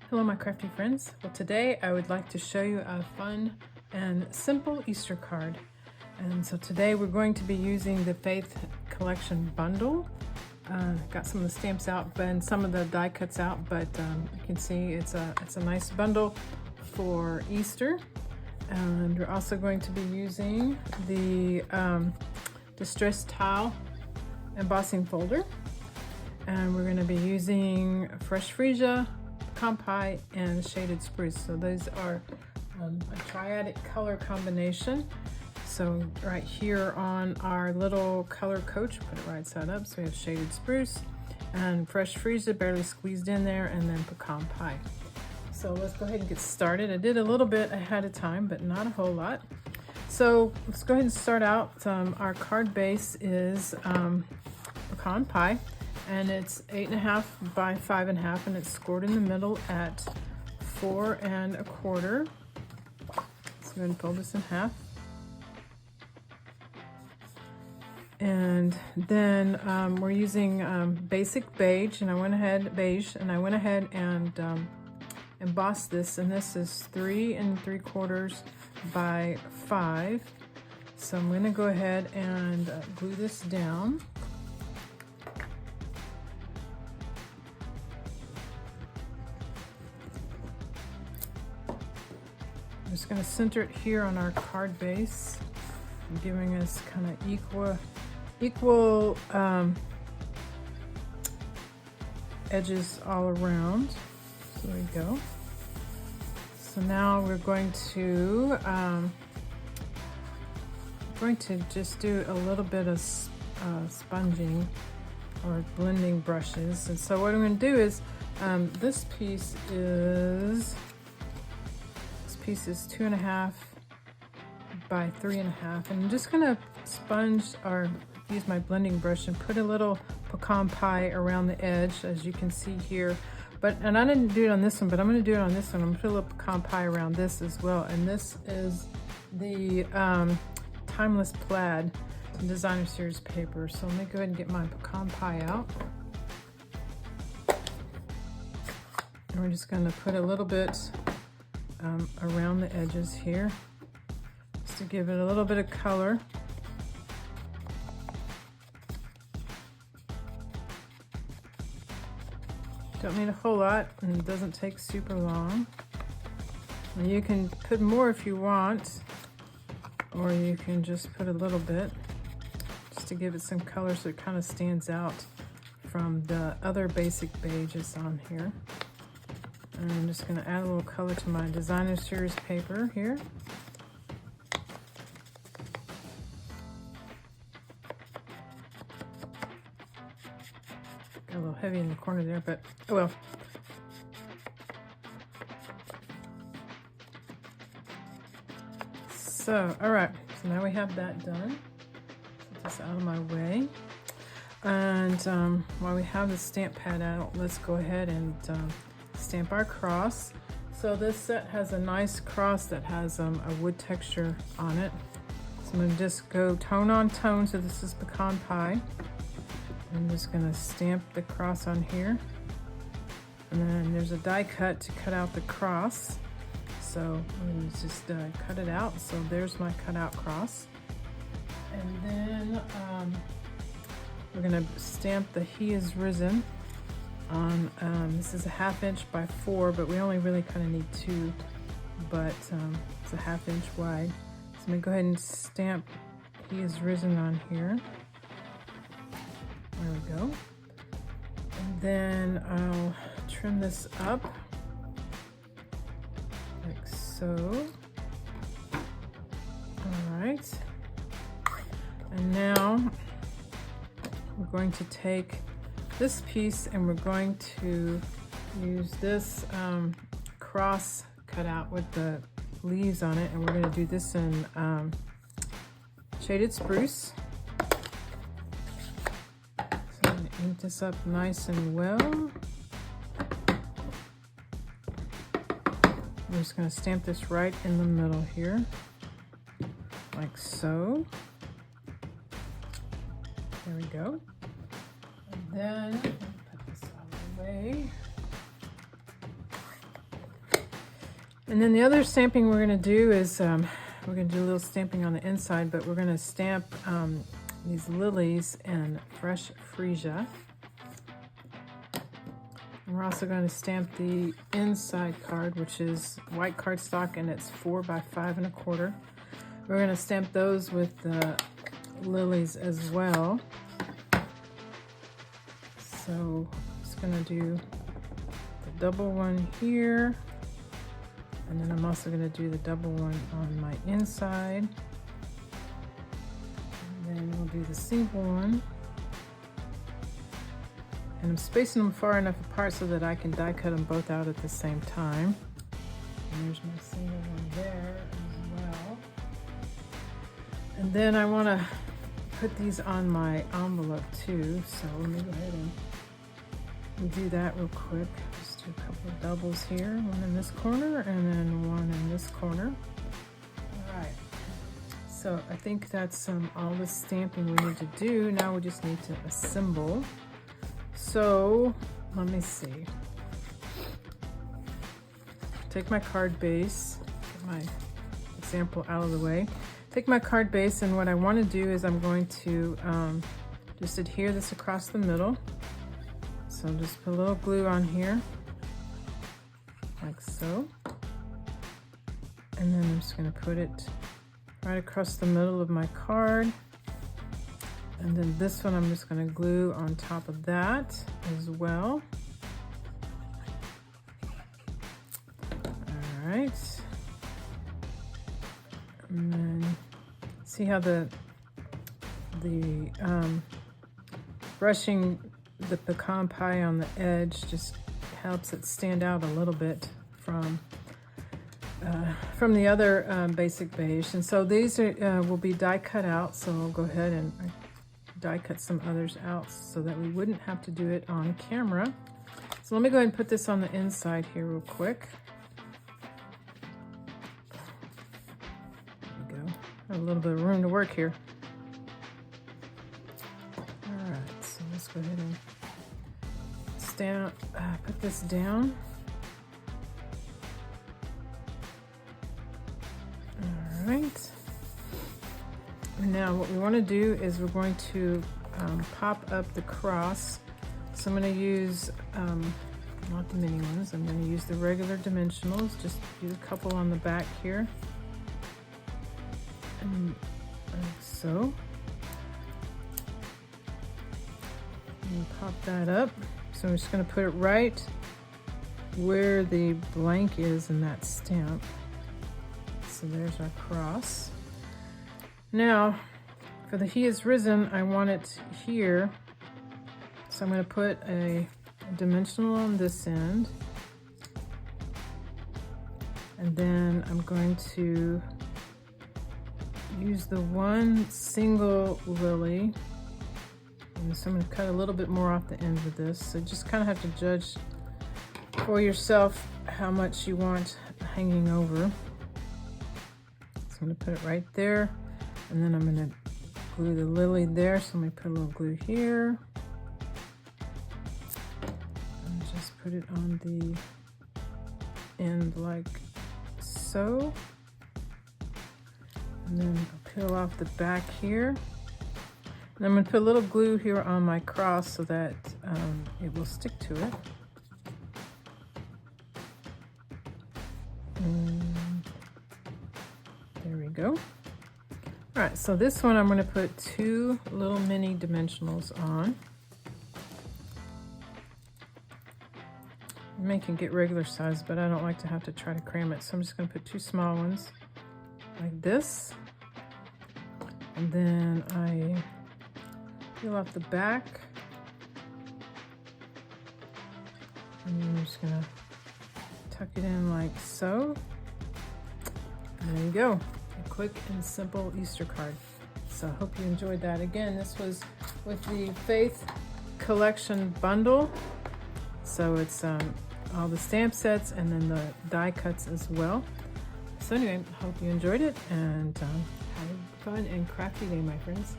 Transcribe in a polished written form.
Hello my crafty friends. Well, today I would like to show you a fun and simple Easter card. And so today we're going to be using the Faith Collection bundle. Got some of the stamps out and some of the die cuts out, but you can see it's a nice bundle for Easter. And we're also going to be using the Distress Tile embossing folder. And we're going to be using fresh freesia, pecan pie, and shaded spruce. So those are a triadic color combination. So right here on our little color coach, put it right side up. So we have shaded spruce and fresh freesia barely squeezed in there, and then pecan pie. So let's go ahead and get started. I did a little bit ahead of time, but not a whole lot. So let's go ahead and start out. Our card base is pecan pie. And it's 8.5 by 5.5, and it's scored in the middle at 4 1/4. So go ahead and fold this in half. And then we're using basic beige, and I went ahead and embossed this, and this is 3 3/4 by 5. So I'm going to go ahead and glue this down. I'm just going to center it here on our card base, giving us kind of equal edges all around. So there we go. So now we're going to just do a little bit of sponging or blending brushes. And so what I'm going to do is this piece is 2.5 by 3.5, and I'm just gonna sponge or use my blending brush and put a little pecan pie around the edge, as you can see here. And I didn't do it on this one, but I'm gonna do it on this one. I'm gonna put a little pecan pie around this as well. And this is the Timeless Plaid Designer Series paper. So let me go ahead and get my pecan pie out. And we're just gonna put a little bit around the edges here, just to give it a little bit of color. Don't need a whole lot, and it doesn't take super long. And you can put more if you want, or you can just put a little bit, just to give it some color so it kind of stands out from the other basic beiges on here. And I'm just going to add a little color to my Designer Series paper here. Got a little heavy in the corner there, but oh well. So, all right, so now we have that done. Put this out of my way. And while we have the stamp pad out, let's go ahead and stamp our cross. So this set has a nice cross that has a wood texture on it. So I'm going to just go tone on tone. So this is pecan pie. I'm just going to stamp the cross on here. And then there's a die cut to cut out the cross. So I'm going to just cut it out. So there's my cutout cross. And then we're going to stamp the He Is Risen on, this is a 1/2 inch by 4, but we only really kind of need 2, but it's a 1/2 inch wide. So I'm going to go ahead and stamp He Is Risen on here. There we go. And then I'll trim this up like so. All right. And now we're going to take this piece, and we're going to use this cross cut out with the leaves on it, and we're going to do this in shaded spruce. So I'm going to ink this up nice and well. I'm just going to stamp this right in the middle here, like so. There we go. And then put this out of the way. And then the other stamping we're going to do is we're going to do a little stamping on the inside, but we're going to stamp these lilies in fresh freesia. And we're also going to stamp the inside card, which is white cardstock, and it's 4 by 5 1/4. We're going to stamp those with the lilies as well. So I'm just going to do the double one here, and then I'm also going to do the double one on my inside. And then we'll do the single one. And I'm spacing them far enough apart so that I can die cut them both out at the same time. And there's my single one there as well. And then I want to put these on my envelope too. So let me go ahead and do that real quick. Just do a couple of doubles here. One in this corner and then one in this corner. All right. So I think that's all the stamping we need to do. Now we just need to assemble. So let me see. Take my card base, get my example out of the way. Take my card base, and what I want to do is I'm going to just adhere this across the middle. So just put a little glue on here, like so. And then I'm just going to put it right across the middle of my card. And then this one I'm just going to glue on top of that as well. All right. And then see how the brushing the pecan pie on the edge just helps it stand out a little bit from the other basic beige. And so these are, will be die cut out, so I'll go ahead and die cut some others out so that we wouldn't have to do it on camera. So let me go ahead and put this on the inside here real quick. There we go. Have a little bit of room to work here. All right, so let's go ahead and put this down. All right. Now what we want to do is we're going to pop up the cross. So I'm going to use, not the mini ones, I'm going to use the regular dimensionals, just use a couple on the back here. And like so. And pop that up. So I'm just going to put it right where the blank is in that stamp. So there's our cross. Now, for the He Is Risen, I want it here. So I'm going to put a dimensional on this end. And then I'm going to use the one single lily. And so I'm going to cut a little bit more off the end of this. So just kind of have to judge for yourself how much you want hanging over. So I'm going to put it right there. And then I'm going to glue the lily there. So let me put a little glue here. And just put it on the end like so. And then I'll peel off the back here. And I'm going to put a little glue here on my cross so that it will stick to it. And there we go. All right, so this one I'm going to put 2 little mini dimensionals on. You may can get regular size, but I don't like to have to try to cram it. So I'm just going to put 2 small ones like this. And then I peel off the back. And then I'm just going to tuck it in like so. And there you go. A quick and simple Easter card. So I hope you enjoyed that. Again, this was with the Faith Collection bundle. So it's all the stamp sets and then the die cuts as well. So anyway, I hope you enjoyed it, and have a fun and crafty day, my friends.